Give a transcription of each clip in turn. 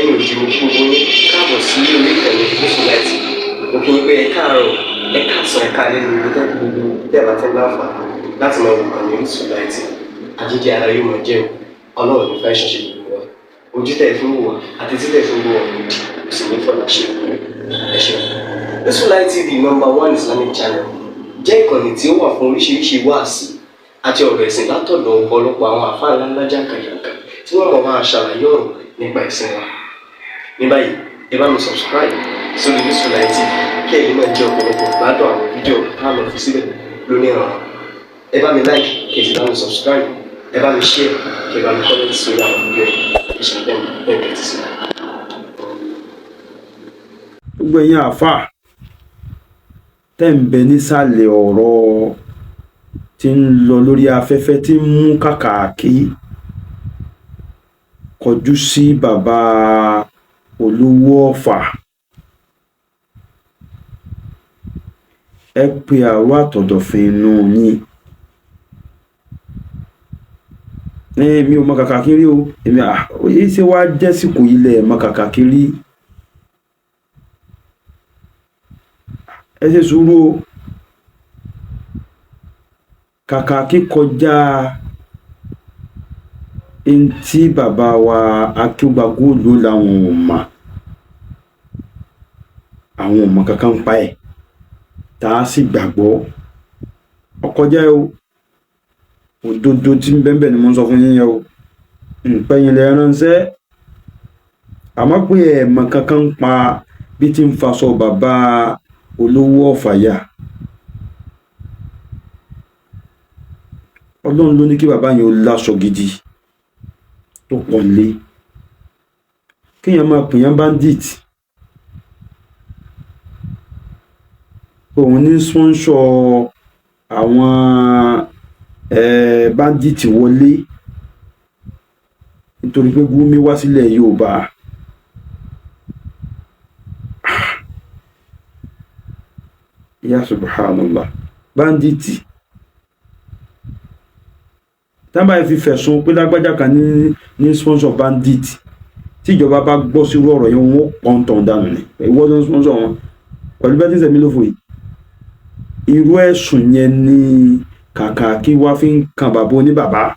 lẹ́yìn òjì mo kí gbogbo yín káàbọ̀ sí orí ìkànnì Orísun Light. Mo kí yín pé ẹ káàárọ̀, ẹ káàsán, ẹ káalẹ́ ní gbogbo tẹ́ bá tẹ́ láǹfààní láti máa wo ìkànnì Orísun Light. Àjíjẹ ara yóò máa jẹun, Ọlọ́run ní fẹ́ ṣọṣẹ́ gbogbo wa. Ojú tẹ̀ fún wò wá àti títẹ̀ fún wò wá kò sì ní fọlá ṣe ẹ ṣeun. Orísun Light TV #1 Islamic channel jẹ́ ìkànnì tí ó wà fún oríṣiríṣi wáàsí àti ọ̀rọ̀ ẹ̀sìn látọ̀dọ̀ ọ̀pọ̀lọpọ̀ àwọn àfáà ńláńlá jàǹkàjàǹkà tí wọ́n mọ̀ máa ṣàlàyé ọ̀rọ̀ nípa ẹ̀sìn wa. Ní báyìí, ẹ bá mi subscribe sórí Orísun Light TV kí ẹ̀yin máa jẹ́ ọ̀pọ̀lọpọ̀ gbádùn àwọn fídíò táwọn fi síbẹ̀ lónìí ọ̀rọ̀. Ẹ bá mi like kí ẹ sì bá mi subscribe, ẹ bá mi share kí ẹ bá mi comment sórí àwọn fídíò ìṣẹ̀lẹ̀ ẹ̀kẹ́ ti sí. Gbogbo ẹ̀yin àfáà tẹ́ ń bẹ nísàlẹ̀ ọ̀rọ̀ tí ń lọ lórí afẹ́fẹ́ tí ń mú kàkàkí kọjú sí bàbá Olówó Ọ̀fà, ẹ pe àrò àtọ̀dọ̀fin inú yín. Mi ò mọ kàkàkí rí o, èmi òye ṣe wá jẹ́sìkò ilẹ̀ mọ kàkàkí rí. Ẹ ṣe sùúrù o, kàkàkí kọjá ntí bàbá wa Akeugba Gold làwọn ò mọ̀, àwọn ò mọ̀ kankan pa ẹ̀ tá a sì gbàgbọ́ ọkọjá o. Òdodo tí ń bẹ́ẹ̀ ni mo ń sọ fún yín yẹn o, pẹ̀yìn lè ránṣẹ́ àmọ́ pé ẹ̀ mọ̀ kankan pa bí tí ń faṣọ bàbá Olówó Ọ̀fà yá. Ọlọ́run ló ní kí bàbá yẹn ó láṣọ gidi tó pọ̀ nílé, kéèyàn máa pèèyàn bandit, òun ní sponsor àwọn bandit wọlé nítorí pé Gumi wá sílẹ̀ Yorùbá. Ya subhanallah, bandit tábà fi fẹ̀sùn pé lágbájá kan ní sponsor bandit, tí ìjọba bá gbọ́ sí irú ọ̀rọ̀ yẹn wọ́n pọ́n tàn dànù ni. Ìwọ ló ń sponsor wọn pẹ̀lú bẹ́ẹ̀ tí ń sẹ̀mí lófo yìí. Irú ẹ̀sùn yẹn ni Kàkàkí wá fi ń kan bàbá oníbàbá.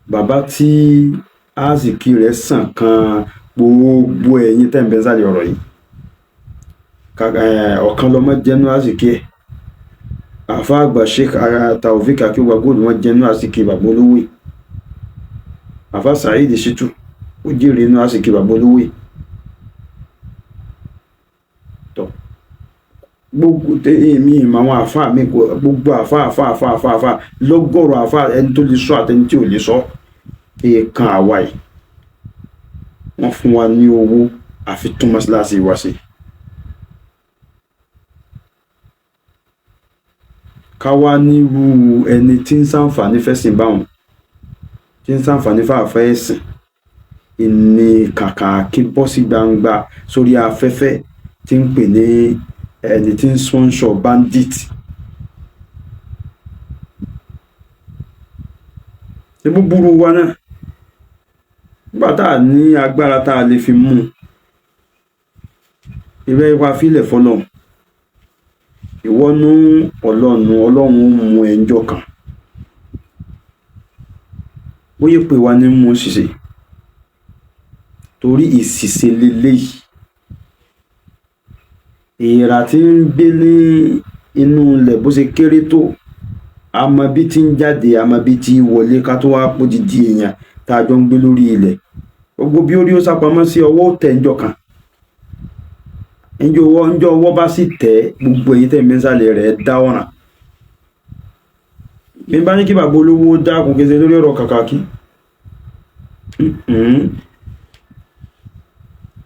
Bàbá tí àsìkí rẹ̀ sàn kan gbogbo ẹ̀yin tẹ́ ń bẹ sálẹ̀ ọ̀rọ̀ yìí. Ọ̀kan lọmọ jẹ́nu àsìkí ẹ̀, àfáà àgbà Sheikh Taofeek Akeugba Gold wọ́n jẹ́nu àsìkí bàbá olówó yìí. Àfáà Saheed Shittu ó jèrè inú àsìkí bàbá olówó yìí. Tọ́ gbogbo èmi ìmọ̀ àwọn àfáà mi, gbogbo àfáà lọ́gọ́rọ̀ àfáà, ẹni tó lè sọ àtẹni tí ò lè sọ, èèkàn àwa yìí wọ́n fún wa ní owó àfi tún mọ́sálásí wa sí. Ká wá nírú ẹni tí ń ṣàǹfààní fẹ́sìn báwọn, tí ń ṣàǹfààní fáfẹ́ ẹ̀sìn, ìní Kàkàkí bọ́ sí gbangba sórí afẹ́fẹ́ tí ń pè ní ẹni tí ń sponsor bandit. Ṣé búburú wa náà nígbà tá a ní agbára tá a lè fi mú ìrẹ́ wa fílẹ̀ fọlọ́run, ìwọ́nú ọlọ́run mú ẹjọ́ kan bóyá pé wa ní mú ṣiṣẹ́ torí ìṣìṣẹ́ lélẹ́yìí. Èèrà tí ń gbé ní inú ilẹ̀ bó ṣe kéré tó, àmọ́ bí tí ń jáde, àmọ́ bí tí wọlé, ká tó wá pọ̀ dídí èèyàn tá a jọ ń gbé lórí ilẹ̀. Gbogbo bí orí ó sápamọ́ sí ọwọ́ tẹ̀ ńjọ́ kan, ńjọ́ ọwọ́ bá sì tẹ̀, gbogbo èyí tẹ̀ mẹ́sàlẹ̀ rẹ̀ dá ọ̀ràn. Mi bá ní kí bàbá olówó dákun kése lórí ọ̀rọ̀ Kàkàkí.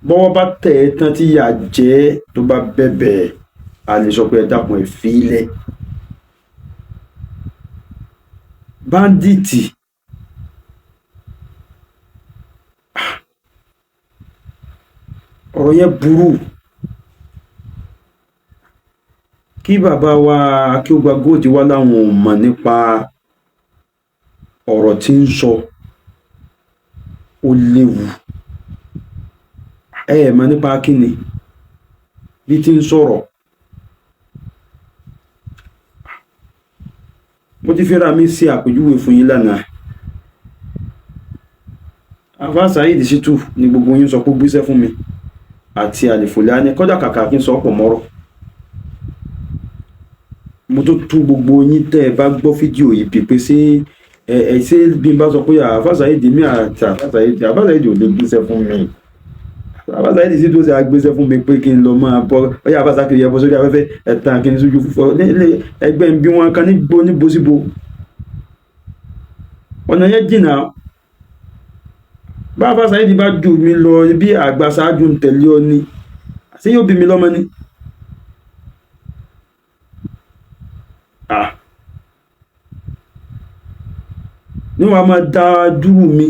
Bọ́wọ́ bá tẹ̀ ẹ́ tán tí yà jẹ́ tó bá bẹ̀bẹ̀, a lè sọ pé ẹ dákun ẹ fi ilẹ̀. Báńdíìtì ọ̀rọ̀ yẹn burú. Kí bàbá wa Akeugba Gold wá láwọn ò mọ̀ nípa ọ̀rọ̀ tí ń sọ ó léwu mọ̀ nípa kíni bí tí ń sọ̀rọ̀. mo ti fẹ́ra mi sí àpèjúwe fún yín lánàá. Àfáà Saheed Shittu ni gbogbo yín sọ pé gbéṣẹ́ fún mi àti Alifulani kọ́dà kàkà kí n sọ pọ̀ mọ́rọ̀. mo tó tú gbogbo yín tẹ́ ẹ bá gbọ́ fídíò yìí pípé sí ṣé bí n bá sọ pé Àfáà Saheed mi àti Àfáà Saheed ò lè gbéṣẹ́ fún mi. Àfáà Saheed Shittu ṣe àgbéṣẹ́ fún mi pé kí n lọ máa bọ́ ọyá Àfáà Saheed yẹ bọ́ sórí afẹ́fẹ́ ẹ̀tàn kí n sójú fúnfọ́ ẹgbẹ́ ń bí wọn kan níbo síbo. ọ̀nà yẹn jìnnà. bá Àfáà Saheed bá jù mí lọ bí àgbà ṣáájú ń tẹ̀lé ọ ni ṣé yóò bí mi lọ́mọ ni. ní wàá máa dá dúró mi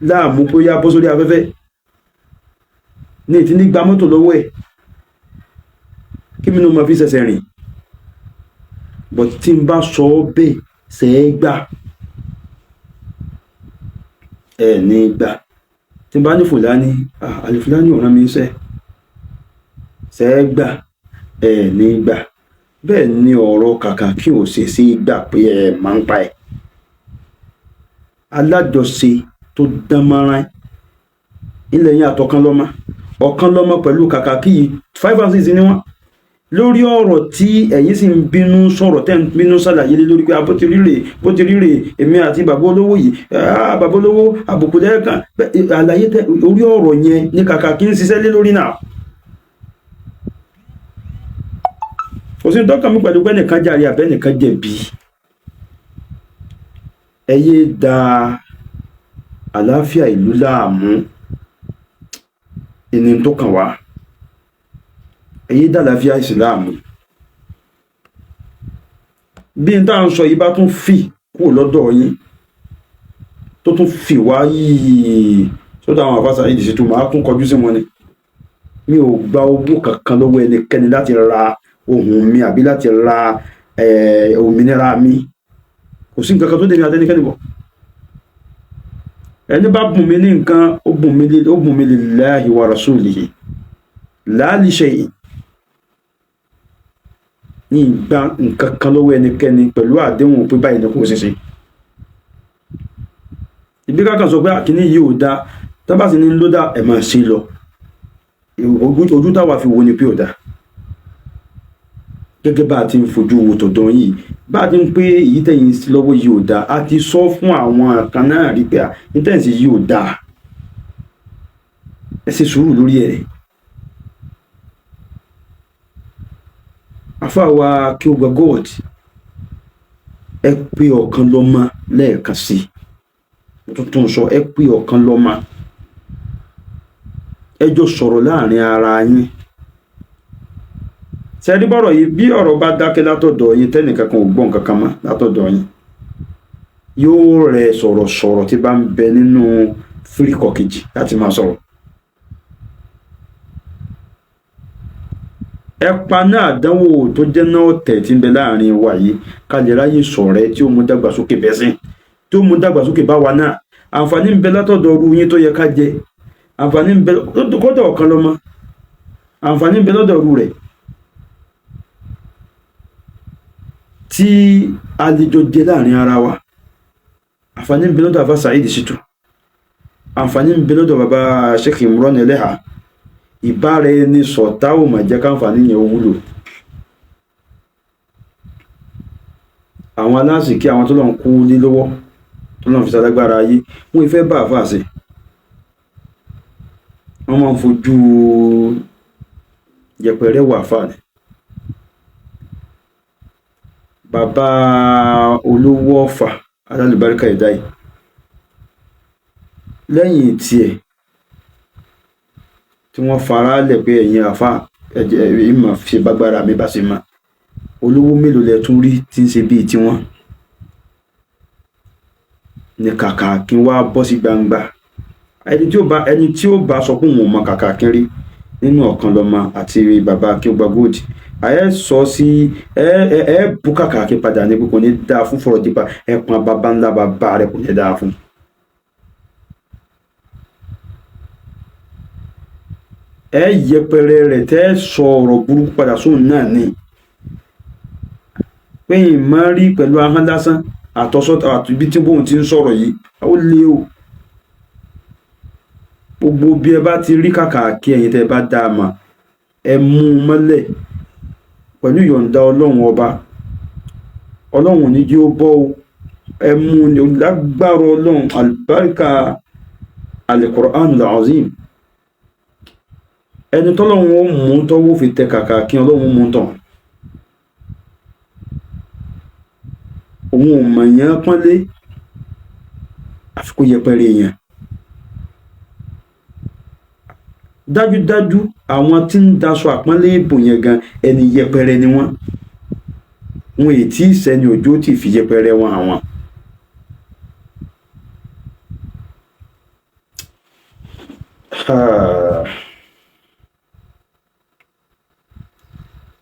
láàmú pé yá bọ́ sórí afẹ́fẹ́ ní ìtí ní gba mọ́tò lọ́wọ́ ẹ̀ kí mi ní mo fi ṣẹ̀ṣẹ̀ rìn. but tí n bá sọ ọ́ bẹ́ẹ̀ ṣe é gbà ní gbà. tí n bá ní Fúlàní Alifulani ò rán mi iṣẹ́ ṣe é gbà ní gbà. bẹ́ẹ̀ ni ọ̀rọ̀ kàkà kí o ṣe sí gbà pé máa ń pa ẹ̀. alájọṣe tó dán mọ́rán ilẹ̀ yẹn àtọ̀kan lọ́mọ pẹ̀lú kàkà kí 5 and 6 ni wọ́n lórí ọ̀rọ̀ tí ẹ̀yin sì ń bínú sọ̀rọ̀ tẹ́ ń bínú ṣàlàyé lé lórí pé bó ti ríre èmi àti bàbá olówó yìí bàbá olówó àbùkù lẹ́ẹ̀kan àlàyé tẹ orí ọ̀rọ̀ yẹn ní kàkà kí ń ṣiṣẹ́ lé lórí náà. kò sí dọ́kàn mi pẹ̀lú pé ẹnìkan jàre àbẹ́nìkan jẹ̀bi. ẹ yé da àlàáfíà ìlú láàmú ẹni tó kàn wá. ẹ yé da àlàáfíà ìsìláàmù. bí n táà ń sọ yìí bá tún fì kúrò lọ́dọ̀ yín tó tún fì wá yìí sọ́dọ̀ àwọn Àfáà Saheed Shittu máa tún kọjú sí wọn ni. mi ò gba owó kankan lọ́wọ́ ẹnikẹ́ni láti ra ohun mi àbí láti ra òmìnira mi. kò sí nǹkan kan tó dé mi àtẹnikẹ́ni bọ̀. ẹni bá bùn mi ní nǹkan ó bùn mi lillahi wa rasulihi la li shay'in. ní ìgbà nǹkan kan lọ́wọ́ ẹnikẹ́ni pẹ̀lú àdéhùn pé báyìí ní kò ṣeṣe. ibi kákan sọ pé àkíní yìí ò dá tábà sí ní ló dá ẹ̀ máa ṣe lọ. ojú táwa fi wo ni pé ò dá. gẹ́gẹ́ bá a ti ń fojú wo tọ̀dọ̀ yìí bá a ti ń pé èyí tẹ̀yìn sí lọ́wọ́ yìí ò dá a ti sọ fún àwọn kan náà rí pé ìtẹ̀sí yìí ò dá. ẹ ṣe sùúrù lórí ẹ̀. Àfáà wa kí o gba God ẹ pé ọ̀kan lọ́mọ lẹ́ẹ̀kan sí tuntun sọ ẹ pé ọ̀kan lọ́mọ ẹ jọ sọ̀rọ̀ láàrin ara yín. sẹ́ẹ̀dí bọ́rọ̀ yìí bí ọ̀rọ̀ bá dákẹ́ látọ̀dọ̀ yín tẹ́nìkan kan ò gbọ́ nǹkan kan mọ́ látọ̀dọ̀ yín yóò rẹ sọ̀rọ̀ tí bá ń bẹ nínú fíríkọ̀ kejì láti máa sọ̀rọ̀. ẹpa náà àdánwò tó jẹ́ náà tẹ̀ tí ń bẹ láàrin wa yìí ká lè ráyè sọ̀rẹ́ tí ó mú dàgbàsókè bẹ́sìn tí ó mú dàgbàsókè bá wa náà. àǹfààní ń bẹ látọ̀dọ̀ ọrú yín tó yẹ ká jẹ. àǹfààní ń bẹ kọ́dọ̀ ọ̀kan lọ́mọ. àǹfààní ń bẹ lọ́dọ̀ ọrú rẹ̀ tí a lè jọ jẹ láàrin ara wa. àǹfààní ń bẹ lọ́dọ̀ Àfáà Saheed Shittu. àǹfààní ń bẹ lọ́dọ̀ bàbá Sheikh Imran Eleha. ìbára ẹni sọ̀tá ò mà jẹ́ káǹfààní yẹn wúlò. àwọn aláṣìkí àwọn tó lọ́n kú ní lọ́wọ́ tó lọ́n fi sálágbára ayé wọ́n ìfẹ́ bá àfáà sí. wọ́n máa ń fojú yẹpẹrẹ wà àfáà ni. bàbá olówó Ọ̀fà alálùbáríkà ẹ̀dá yìí lẹ́yìn tiẹ̀ tí wọ́n fara lẹ̀ pé ẹ̀yin àfáà ìmọ̀ fi bágbára mi bá ṣe máa olówó mélòó lẹ tún rí tí ń ṣe bíi tiwọn ní kàkà kí wá bọ́ sí gbangba. ẹni tí ó bá sọ pé òun ò mọ kàkà kí rí nínú ọ̀kan lọ́mọ àti bàbá kí ó gba góòdì ẹ sọ sí ẹ bú kàkàkí padà ní pé kò ní dáa fún fọ̀rọ̀ dípa ẹ pọn bàbá ńlá bàbá rẹ kò ní dáa fún. ẹ yẹpẹrẹ rẹ tẹ́ sọ ọ̀rọ̀ burúkú padà sóun náà ni pé ìmọ̀ rí pẹ̀lú ahọ́n lásán àtọ́sọ́tà àtúbí tí bóun ti ń sọ̀rọ̀ yìí ó lé o. Gbogbo bí ẹ bá ti rí kàkàkí ẹ̀yin tẹ́ bá dáa mà ẹ mú un mọ́lẹ̀ pẹ̀lú ìyọ̀ǹda ọlọ́run ọba. Ọlọ́run ò ní jí ó bọ́ o, ẹ mú un lágbára ọlọ́run àlùbáríkà al-Qur'anul Azim. Ẹni tọ́lọ́run ó mú tọ́wọ́ fi tẹ kàkàkí ọlọ́run mú tán. Òun ò mọ̀ yẹn pọ́nlé àfi kó yẹpẹrẹ èèyàn. Dájúdájú àwọn tí ń daṣọ àpọ́nlé ìbò yẹn gan ẹni yẹpẹrẹ ni wọ́n. Wọn èyí tí ìsẹ́ni òjò tí fi yẹpẹrẹ wọn àwọn.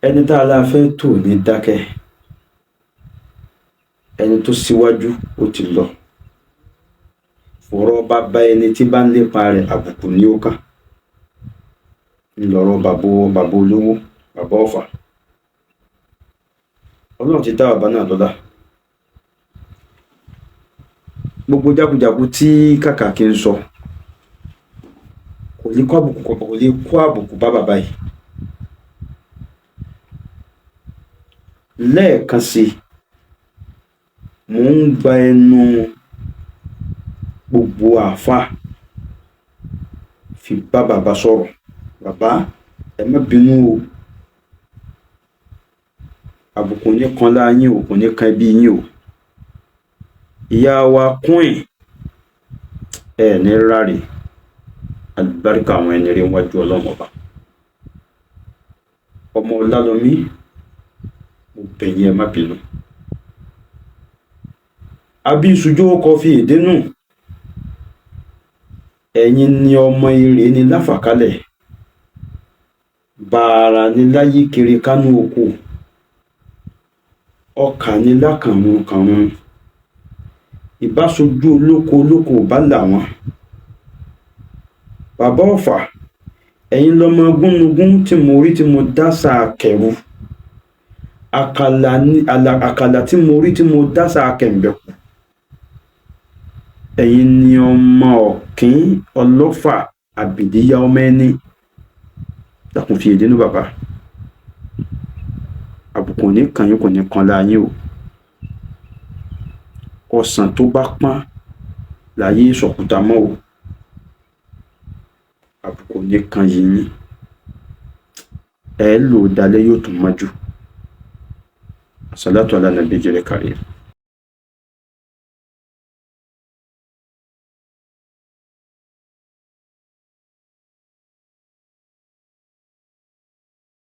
Ẹni tá a la fẹ́ tò ní dákẹ́, ẹni tó síwájú ó ti lọ. Fọ̀rọ̀ bàbá ẹni tí bá ń lépa rẹ̀ àbùkù ní ó kàn. Ńlọrọ̀ bàbá olówó, bàbá ọ̀fà. Ọlọ́run ti dá bàbá náà lọ́lá. Gbogbo jákujàku tí kàkàkí ń sọ kò lè kó àbùkù bá bàbá yìí. Lẹ́ẹ̀kan sí mò ń gba ẹnu gbogbo àáfàá fi bá bàbá sọ̀rọ̀. Bàbá ẹ má bínú o, àbùkù ní kan láyín o, kò ní kan ẹbí yín o. Ìyá wa Queen ẹ ní ráre àlùbáríkà àwọn ẹni rí wájú ọlọ́run ọba. Ọmọ Ọlálọmí mo bẹ̀ yín ẹ má bínú. Àbí ìṣújó kọ fi èdè nù. Ẹ̀yin ni ọmọ ire ni láfàkálẹ̀. Bàrà ni láyé kiri kánú oko. Ọkà ni lákànrún kànrún. Ìbáṣojú olóko bá là wọ́n. Bàbá ọ̀fà ẹ̀yin lọmọ gúnugún tí mo rí tí mo dásà kẹrù. Àkàlà tí mo rí tí mo dásà kẹ̀m̀bẹ̀kù. Ẹ̀yin ni ọmọ ọ̀kín ọlọ́fà àbìdíyá ọmọ ẹni. Dákun fi èdè nù bàbá. Àbùkù ní kan yín kò ní kan láyín o. Ọsàn tó bá pọ́n láyé ìsọ̀kúta mọ́ o. Àbùkù ní kan yín. Ẹ lò dalẹ̀ yóò tún mọ́jú. Salatu ala nabiyil karim.